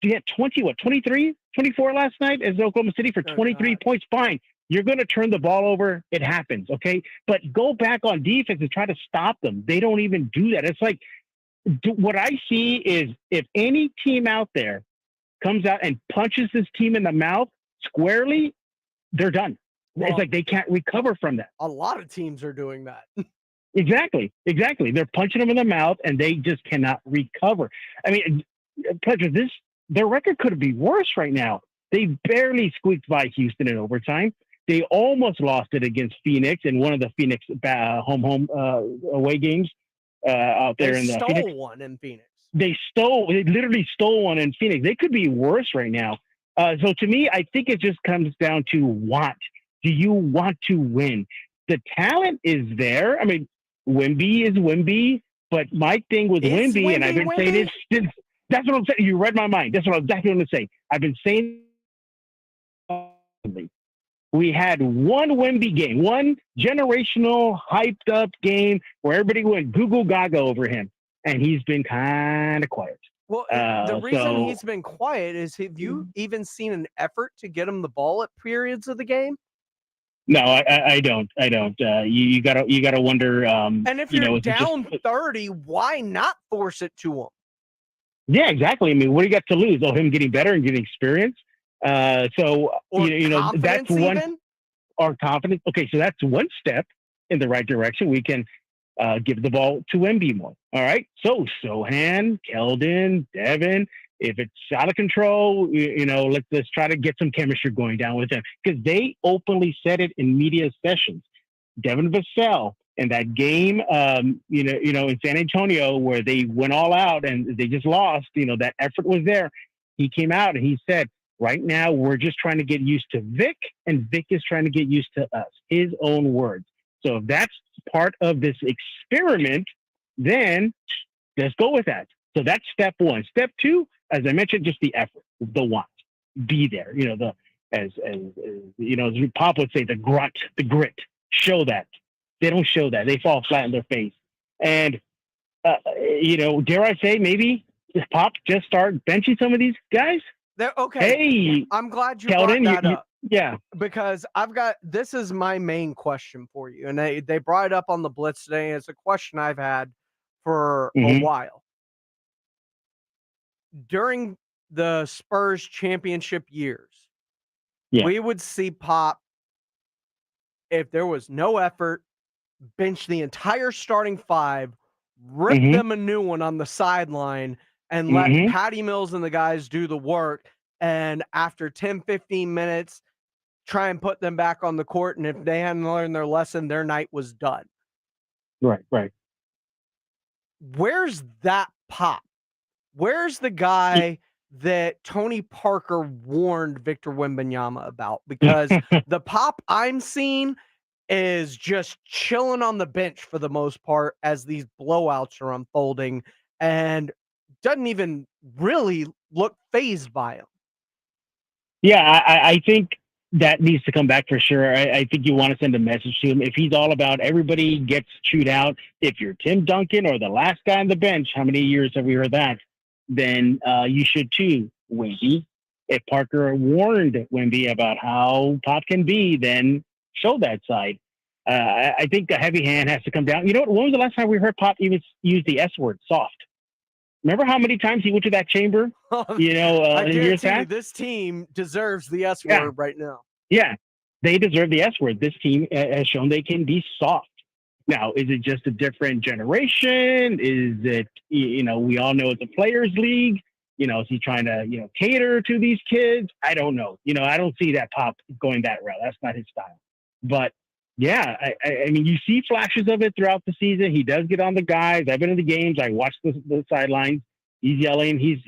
You had 23, 24 last night as Oklahoma City for 23 points. Fine. You're going to turn the ball over. It happens, okay? But go back on defense and try to stop them. They don't even do that. It's like what I see is if any team out there comes out and punches this team in the mouth squarely, they're done. Well, it's like they can't recover from that. A lot of teams are doing that. Exactly. They're punching them in the mouth, and they just cannot recover. I mean, Pedro, their record could be worse right now. They barely squeaked by Houston in overtime. They almost lost it against Phoenix in one of the Phoenix home away games out there in the Phoenix. They stole one in Phoenix. They literally stole one in Phoenix. They could be worse right now. So to me, I think it just comes down to want. Do you want to win? The talent is there. I mean, Wemby is Wemby, but my thing with Wemby, and I've been saying this since. That's what I'm saying. You read my mind. That's what I'm exactly going to say. I've been saying. We had one Wemby game, one generational hyped up game where everybody went goo gaga over him, and he's been kind of quiet. Well, the reason he's been quiet is, have you even seen an effort to get him the ball at periods of the game? No, I don't. You gotta wonder. And if you're down 30, why not force it to him? Yeah, exactly. I mean, what do you got to lose? Oh, him getting better and getting experience. That's one. Or confidence. Okay, so that's one step in the right direction. We can give the ball to Wemby more. All right. So Sohan, Keldon, Devin. If it's out of control, let's try to get some chemistry going down with them, because they openly said it in media sessions. Devin Vassell in that game, in San Antonio where they went all out and they just lost. That effort was there. He came out and he said, Right now, we're just trying to get used to Vic, and Vic is trying to get used to us, his own words. So if that's part of this experiment, then let's go with that. So that's step one. Step two, as I mentioned, just the effort, the want, be there. You know, as Pop would say, the grunt, the grit. Show that. They don't show that. They fall flat in their face. And dare I say, maybe Pop just start benching some of these guys. Okay. Hey, I'm glad you Keldon, brought that up. Yeah. Because this is my main question for you. And they brought it up on the Blitz today. And it's a question I've had for a while. During the Spurs championship years, we would see Pop, if there was no effort, bench the entire starting five, rip them a new one on the sideline, and let Patty Mills and the guys do the work. And after 10, 15 minutes, try and put them back on the court. And if they hadn't learned their lesson, their night was done. Right. Where's that Pop? Where's the guy that Tony Parker warned Victor Wembanyama about? Because the Pop I'm seeing is just chilling on the bench for the most part as these blowouts are unfolding and doesn't even really look fazed by them. Yeah, I think that needs to come back for sure. I think you want to send a message to him. If he's all about everybody gets chewed out, if you're Tim Duncan or the last guy on the bench, how many years have we heard that? Then you should too, Wemby. If Parker warned Wemby about how Pop can be, then show that side. I think the heavy hand has to come down. You know what? When was the last time we heard Pop even use the S word, soft? Remember how many times he went to that chamber? I in years guarantee you, past? this team deserves the S word right now. Yeah, they deserve the S word. This team has shown they can be soft. Now, is it just a different generation? Is it, we all know it's a players' league. Is he trying to, cater to these kids? I don't know. I don't see that Pop going that route. That's not his style. But yeah, I mean, you see flashes of it throughout the season. He does get on the guys. I've been in the games. I watched the sidelines. He's yelling. He's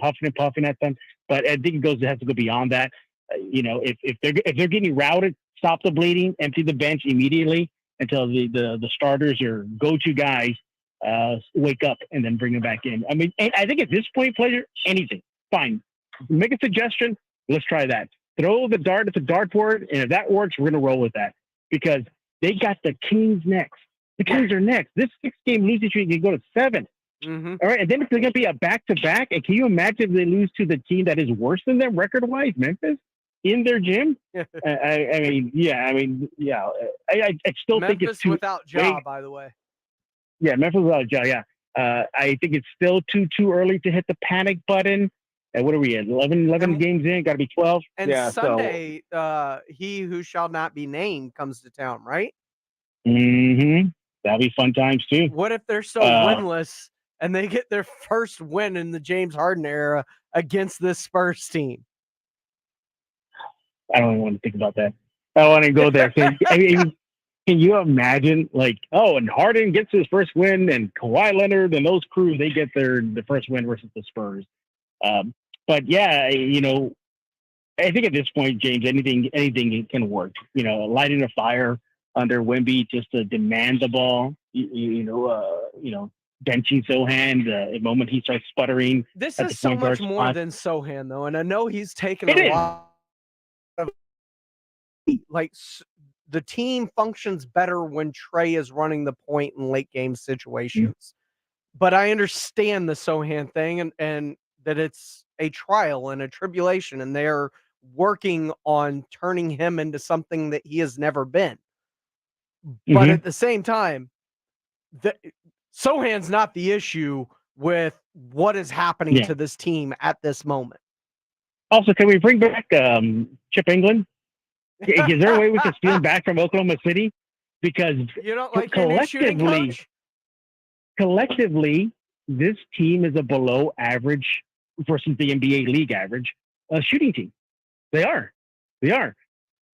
huffing and puffing at them. But I think it has to go beyond that. If they're getting routed, stop the bleeding, empty the bench immediately until the starters or go-to guys wake up and then bring them back in. I mean, I think at this point, pleasure, anything, fine. Make a suggestion. Let's try that. Throw the dart at the dartboard, and if that works, we're going to roll with that because they got the Kings next. The Kings are next. This 6-game losing streak can go to 7. All right, and then it's going to be a back-to-back. And can you imagine if they lose to the team that is worse than them record-wise, Memphis, in their gym? I still Memphis think it's too without Ja, by the way. Yeah, Memphis without Ja. Yeah, I think it's still too early to hit the panic button. And what are we at? 11 games in, got to be 12. And Sunday, he who shall not be named comes to town, right? That'll be fun times too. What if they're so winless and they get their first win in the James Harden era against this Spurs team? I don't even want to think about that. I don't want to go there. Can you imagine, and Harden gets his first win, and Kawhi Leonard and those crews, they get the first win versus the Spurs. But yeah, I think at this point, James, anything can work. Lighting a fire under Wemby just to demand the ball. Benching Sohan the moment he starts sputtering. This is so much more than Sohan, though, and I know he's taken a lot of. The team functions better when Trey is running the point in late game situations. But I understand the Sohan thing and that it's a trial and a tribulation, and they're working on turning him into something that he has never been. But at the same time, Sohan's not the issue with what is happening to this team at this moment. Also, can we bring back Chip England? Is there a way we can steal him back from Oklahoma City? Because you don't like collectively, this team is a below average versus the NBA league average shooting team. They are.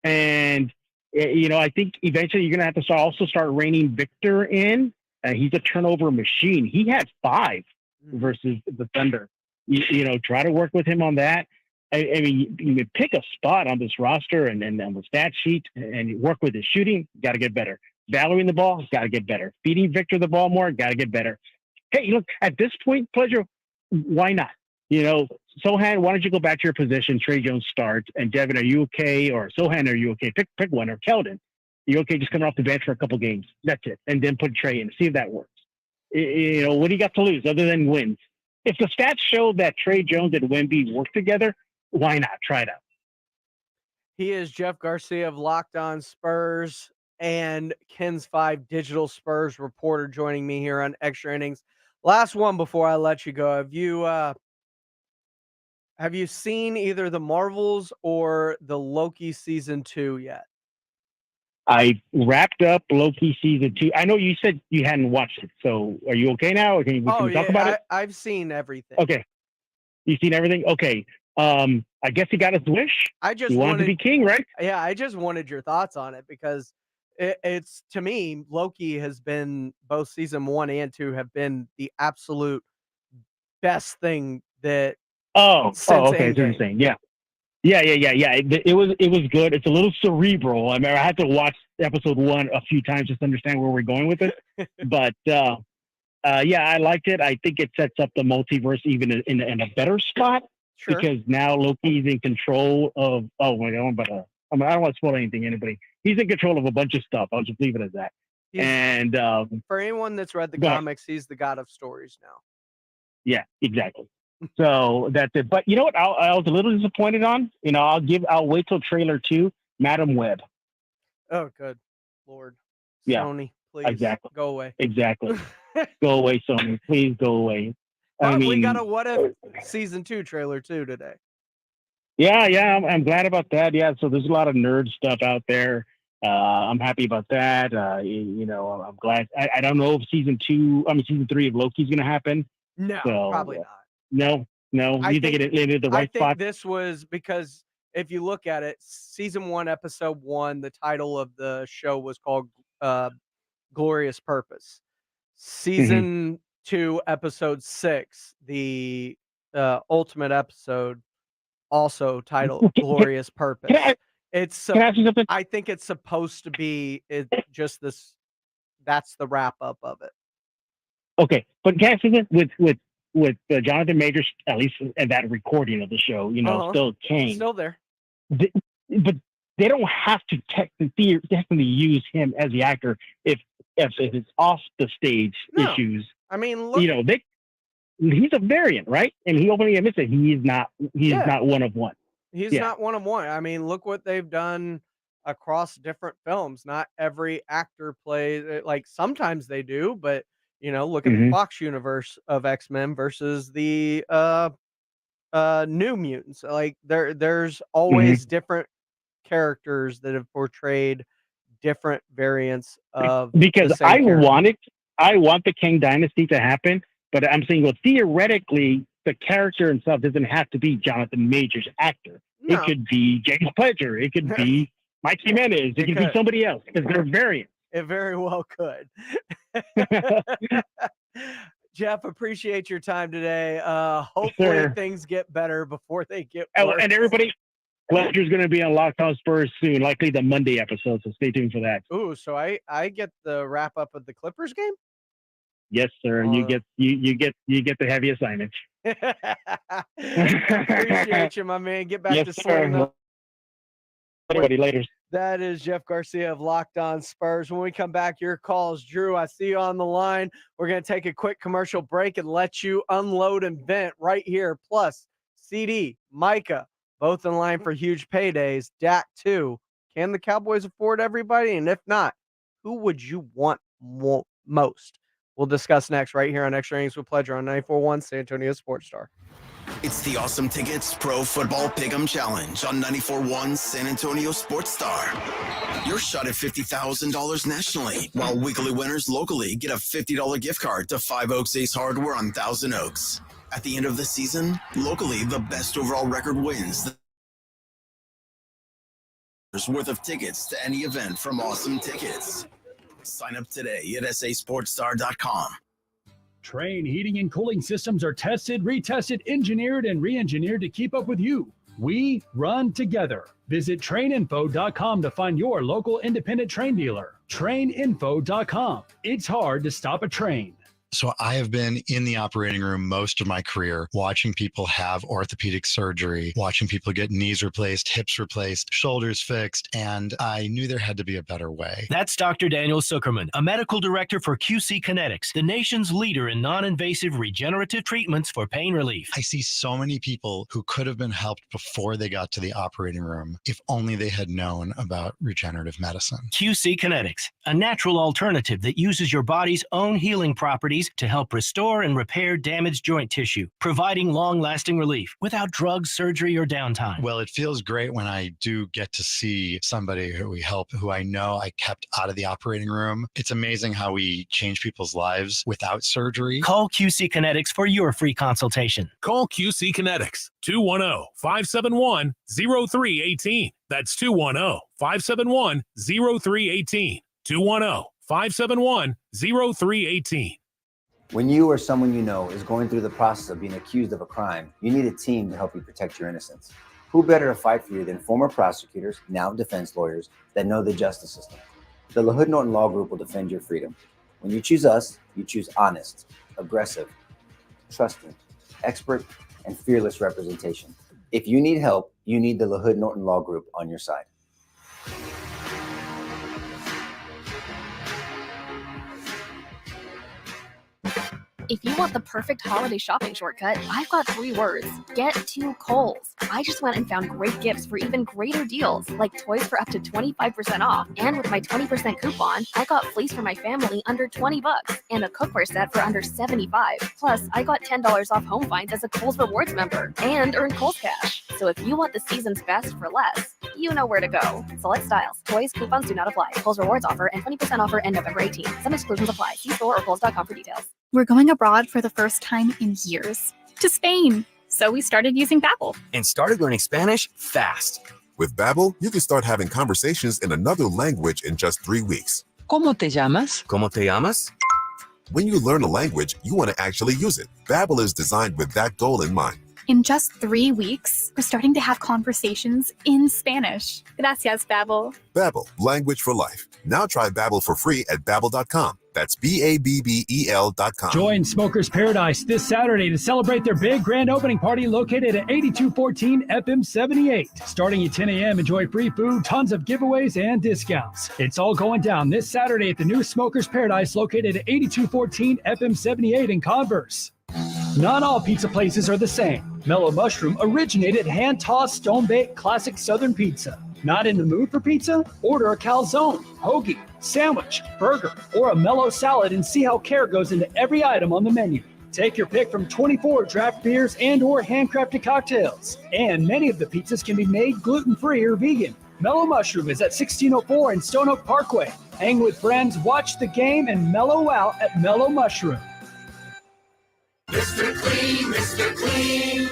And, I think eventually you're going to have to start reining Victor in. He's a turnover machine. He had 5 versus the Thunder. Try to work with him on that. I mean, you pick a spot on this roster and on the stat sheet and you work with his shooting, got to get better. Valuing the ball, got to get better. Feeding Victor the ball more, got to get better. Hey, look, at this point, Pleasure, why not? Sohan, why don't you go back to your position? Trey Jones starts. And Devin, are you okay? Or Sohan, are you okay? Pick one. Or Keldon, you okay just coming off the bench for a couple games? That's it. And then put Trey in. See if that works. What do you got to lose other than wins? If the stats show that Trey Jones and Wemby work together, why not? Try it out. He is Jeff Garcia of Locked On Spurs and Ken's 5 Digital Spurs reporter joining me here on Extra Innings. Last one before I let you go. Have you seen either the Marvels or the Loki season 2 yet? I wrapped up Loki season 2. I know you said you hadn't watched it, so are you okay now? Or can we talk about it? I've seen everything. Okay, you've seen everything. Okay, I guess he got his wish. He wanted to be king, right? Yeah, I just wanted your thoughts on it because it's to me, Loki has been both season 1 and 2 have been the absolute best thing that. Okay, that's what you're saying. Yeah. It was good. It's a little cerebral. I mean, I had to watch episode 1 a few times just to understand where we're going with it. But I liked it. I think it sets up the multiverse even in a better spot because now Loki's in control of. Oh my God! But I don't want to spoil anything. Anybody? He's in control of a bunch of stuff. I'll just leave it as that. For anyone that's read the comics, he's the god of stories now. Yeah, exactly. So that's it. But you know what? I was a little disappointed on. I'll wait till trailer 2, Madam Web. Oh, good Lord. Yeah. Sony, please go away. Exactly. Go away, Sony. Please go away. We got a What If season 2 trailer too today. Yeah. I'm glad about that. Yeah. So there's a lot of nerd stuff out there. I'm happy about that. I'm glad. I don't know if season 3 of Loki's going to happen. No, probably not. No. You think it ended the right spot? I think this was because if you look at it, season 1, episode 1, the title of the show was called Glorious Purpose. Season 2, episode 6, the ultimate episode, also titled Glorious Purpose. I think it's supposed to be just this. That's the wrap up of it. Okay, but can I say this with Jonathan Majors, at least in that recording of the show, still Kane. Still there. But they don't have to technically use him as the actor if it's off the stage issues. I mean, look, he's a variant, right? And he openly admits that he is not one of one. He's not one of one. I mean, look what they've done across different films. Not every actor plays, like sometimes they do, but look at the Fox universe of X-Men versus the New Mutants. Like there's always different characters that have portrayed different variants of. Because I want the Kang Dynasty to happen, but I'm saying, well, theoretically, the character himself doesn't have to be Jonathan Majors' actor. No. It could be James Pledger. It could be Mike Jimenez. It could be somebody else because they're variants. It very well could. Jeff, appreciate your time today. Hopefully things get better before they get worse. And everybody, Pledger's going to be on Locked On Spurs soon, likely the Monday episode, so stay tuned for that. Ooh, so I get the wrap up of the Clippers game? Yes, sir. You get the heavy assignment. Appreciate you, my man. Get back to slinging up. Everybody, later. That is Jeff Garcia of Locked On Spurs. When we come back, your calls. Drew, I see you on the line. We're going to take a quick commercial break and let you unload and vent right here. Plus, CD, Micah, both in line for huge paydays. Dak, too. Can the Cowboys afford everybody? And if not, who would you want most? We'll discuss next right here on Extra Innings with Pledger on 94.1 San Antonio Sports Star. It's the Awesome Tickets Pro Football Pick'em Challenge on 94.1 San Antonio Sports Star. Your shot at $50,000 nationally, while weekly winners locally get a $50 gift card to 5 Oaks Ace Hardware on Thousand Oaks. At the end of the season, locally, the best overall record wins. There's worth of tickets to any event from Awesome Tickets. Sign up today at sasportstar.com. Train heating and cooling systems are tested, retested, engineered, and re-engineered to keep up with you. We run together. Visit traininfo.com to find your local independent train dealer. Traininfo.com. It's hard to stop a train. So I have been in the operating room most of my career, watching people have orthopedic surgery, watching people get knees replaced, hips replaced, shoulders fixed, and I knew there had to be a better way. That's Dr. Daniel Zuckerman, a medical director for QC Kinetics, the nation's leader in non-invasive regenerative treatments for pain relief. I see so many people who could have been helped before they got to the operating room if only they had known about regenerative medicine. QC Kinetics, a natural alternative that uses your body's own healing properties to help restore and repair damaged joint tissue, providing long-lasting relief without drugs, surgery, or downtime. Well, it feels great when I do get to see somebody who we help, who I know I kept out of the operating room. It's amazing how we change people's lives without surgery. Call QC Kinetics for your free consultation. Call QC Kinetics, 210-571-0318. That's 210-571-0318. 210-571-0318. When you or someone you know is going through the process of being accused of a crime, you need a team to help you protect your innocence. Who better to fight for you than former prosecutors, now defense lawyers, that know the justice system? The LaHood Norton Law Group will defend your freedom. When you choose us, you choose honest, aggressive, trusting, expert, and fearless representation. If you need help, you need the LaHood Norton Law Group on your side. If you want the perfect holiday shopping shortcut, I've got 3 words. Get to Kohl's. I just went and found great gifts for even greater deals, like toys for up to 25% off. And with my 20% coupon, I got fleece for my family under $20 and a cookware set for under $75. Plus, I got $10 off home finds as a Kohl's Rewards member and earned Kohl's Cash. So if you want the season's best for less, you know where to go. Select styles. Toys, coupons do not apply. Kohl's Rewards offer and 20% offer end November 18th. Some exclusions apply. See store or kohls.com for details. We're going abroad for the first time in years, to Spain. So we started using Babbel. And started learning Spanish fast. With Babbel, you can start having conversations in another language in just 3 weeks. ¿Cómo te llamas? ¿Cómo te llamas? When you learn a language, you want to actually use it. Babbel is designed with that goal in mind. In just 3 weeks, we're starting to have conversations in Spanish. Gracias, Babbel. Babbel, language for life. Now try Babbel for free at Babbel.com. That's Babbel.com. Join Smokers Paradise this Saturday to celebrate their big grand opening party located at 8214 FM 78. Starting at 10 a.m., enjoy free food, tons of giveaways, and discounts. It's all going down this Saturday at the new Smokers Paradise located at 8214 FM 78 in Converse. Not all pizza places are the same. Mellow Mushroom originated hand-tossed, stone-baked classic Southern pizza. Not in the mood for pizza? Order a calzone, hoagie, sandwich, burger, or a mellow salad and see how care goes into every item on the menu. Take your pick from 24 draft beers and or handcrafted cocktails. And many of the pizzas can be made gluten-free or vegan. Mellow Mushroom is at 1604 in Stone Oak Parkway. Hang with friends, watch the game, and mellow out at Mellow Mushroom. Mr. Clean, Mr. Clean.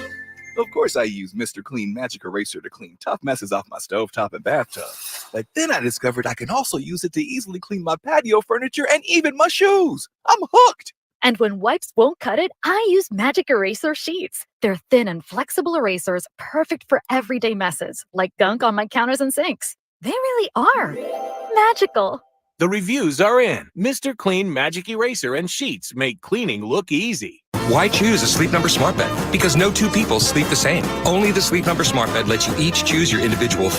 Of course I use Mr. Clean Magic Eraser to clean tough messes off my stovetop and bathtub. But then I discovered I can also use it to easily clean my patio furniture and even my shoes. I'm hooked. And when wipes won't cut it, I use Magic Eraser Sheets. They're thin and flexible erasers, perfect for everyday messes, like gunk on my counters and sinks. They really are magical. The reviews are in. Mr. Clean Magic Eraser and Sheets make cleaning look easy. Why choose a Sleep Number smart bed? Because no two people sleep the same. Only the Sleep Number smart bed lets you each choose your individual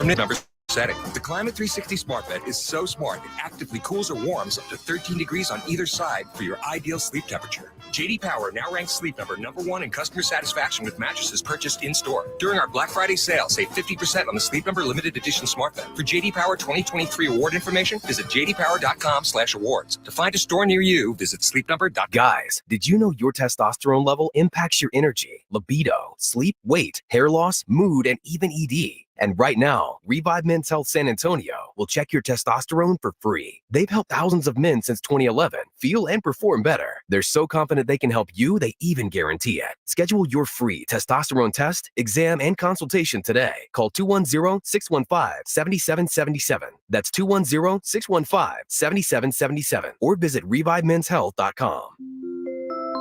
number setting. The Climate 360 smart bed is so smart it actively cools or warms up to 13 degrees on either side for your ideal sleep temperature. JD Power now ranks Sleep Number #1 in customer satisfaction with mattresses purchased in-store. During our Black Friday sale, save 50% on the Sleep Number limited edition smart bed. For JD Power 2023 award information, visit jdpower.com/awards. To find a store near you, visit sleepnumber.com. Guys, did you know your testosterone level impacts your energy, libido, sleep, weight, hair loss, mood, and even ED? And right now, Revive Men's Health San Antonio will check your testosterone for free. They've helped thousands of men since 2011 feel and perform better. They're so confident they can help you, they even guarantee it. Schedule your free testosterone test, exam, and consultation today. Call 210-615-7777. That's 210-615-7777. Or visit ReviveMen'sHealth.com.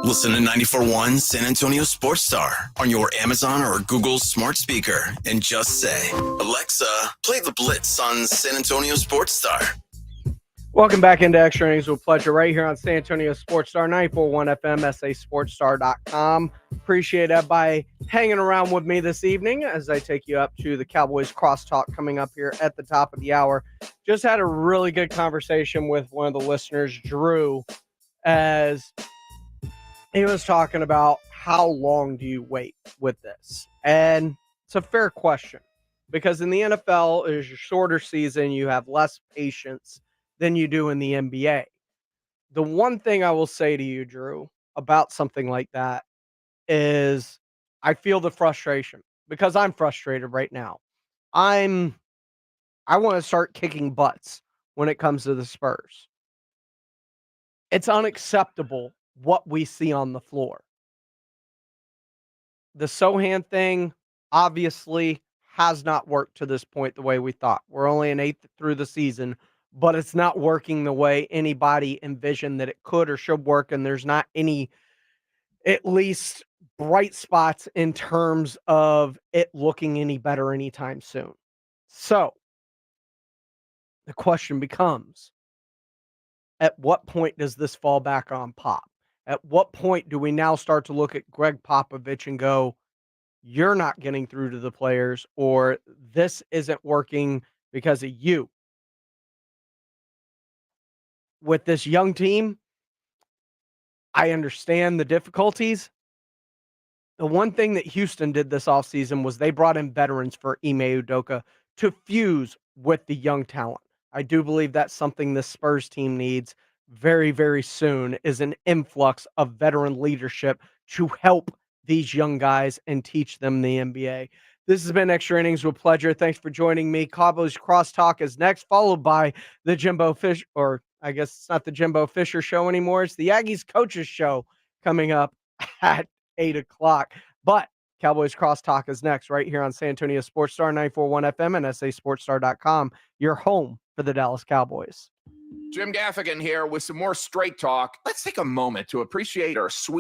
Listen to 94.1 San Antonio Sports Star on your Amazon or Google smart speaker and just say, Alexa, play the Blitz on San Antonio Sports Star. Welcome back into Extra Innings with Pleasure right here on San Antonio Sports Star, 94.1 FM, sasportstar.com. Appreciate everybody hanging around with me this evening as I take you up to the Cowboys crosstalk coming up here at the top of the hour. Just had a really good conversation with one of the listeners, Drew, as he was talking about how long do you wait with this? And it's a fair question because in the NFL, it is a shorter season. You have less patience than you do in the NBA. The one thing I will say to you, Drew, about something like that is I feel the frustration because I'm frustrated right now. I want to start kicking butts when it comes to the Spurs. It's unacceptable what we see on the floor. The Sohan thing obviously has not worked to this point the way we thought. We're only an eighth through the season, but it's not working the way anybody envisioned that it could or should work, and there's not any, at least, bright spots in terms of it looking any better anytime soon. So, the question becomes, at what point does this fall back on Pop? At what point do we now start to look at Greg Popovich and go, you're not getting through to the players, or this isn't working because of you? With this young team, I understand the difficulties. The one thing that Houston did this offseason was they brought in veterans for Ime Udoka to fuse with the young talent. I do believe that's something the Spurs team needs very, very soon, is an influx of veteran leadership to help these young guys and teach them the NBA. This has been Extra Innings with Pleasure. Thanks for joining me. Cowboys Crosstalk is next, followed by the Jimbo Fish, or I guess it's not the Jimbo Fisher show anymore. It's the Aggies Coaches Show coming up at 8 o'clock. But Cowboys Crosstalk is next right here on San Antonio Sports Star, 94.1 FM and sasportstar.com, your home for the Dallas Cowboys. Jim Gaffigan here with some more straight talk. Let's take a moment to appreciate our sweet